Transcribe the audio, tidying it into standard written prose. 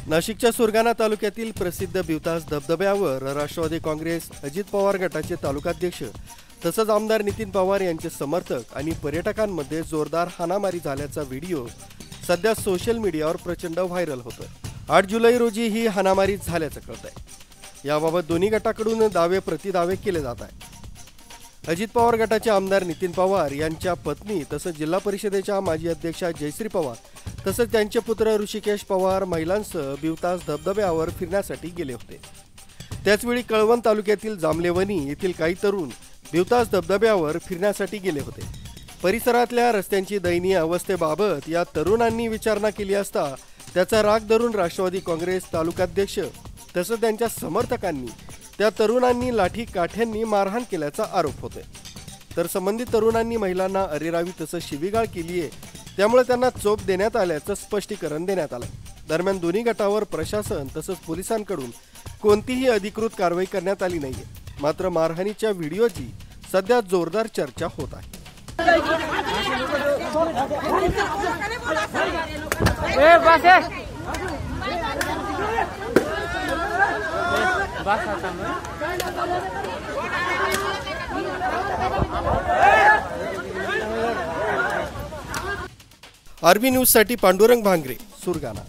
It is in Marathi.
नाशिकच्या सुरगाणा तालुक्यातील प्रसिद्ध भिवतास धबधब्यावर राष्ट्रवादी काँग्रेस अजित पवार गटाचे तालुकाध्यक्ष तसंच आमदार नितीन पवार यांचे समर्थक आणि पर्यटकांमध्ये जोरदार हाणामारी झाल्याचा व्हिडिओ सध्या सोशल मीडियावर प्रचंड व्हायरल होतोय। 8 जुलै रोजी ही हाणामारी झाल्याचं कळतंय। याबाबत दोन्ही गटाकडून दावे प्रतिदावे केले जात आहेत। अजित पवार गटाचे आमदार नितीन पवार यांच्या पत्नी तसंच जिल्हा परिषदेच्या माजी अध्यक्षा जयश्री पवार तसंच त्यांचे पुत्र ऋषिकेश पवार महिलांसह भिवतास धबधब्यावर फिरण्यासाठी गेले होते। त्याचवेळी कळवण तालुक्यातील जांभलेवणी येथील काही तरुण भिवतास धबधब्यावर फिरण्यासाठी गेले होते। परिसरातल्या रस्त्यांची दयनीय अवस्थेबाबत या तरुणांनी विचारणा केली असता त्याचा राग धरून राष्ट्रवादी काँग्रेस तालुकाध्यक्ष तसंच त्यांच्या समर्थकांनी त्या तरुणांनी लाठी काठ्यांनी मारहाण केल्याचा आरोप होतोय। तर संबंधित तरुणांनी महिलांना अरेरावी तसंच शिवीगाळ केली आहे, त्यामुळे त्यांना चोप देण्यात आल्याचं स्पष्टीकरण देण्यात आलं। दरम्यान दोन्ही गटावर प्रशासन तसंच पोलिसांकडून कोणतीही अधिकृत कारवाई करण्यात आली नाहीये। मात्र मारहाणीच्या व्हिडिओची सध्या जोरदार चर्चा होत आहे। आरबी न्यूज साठी पांडुरंग भांगरे, सुरगाणा।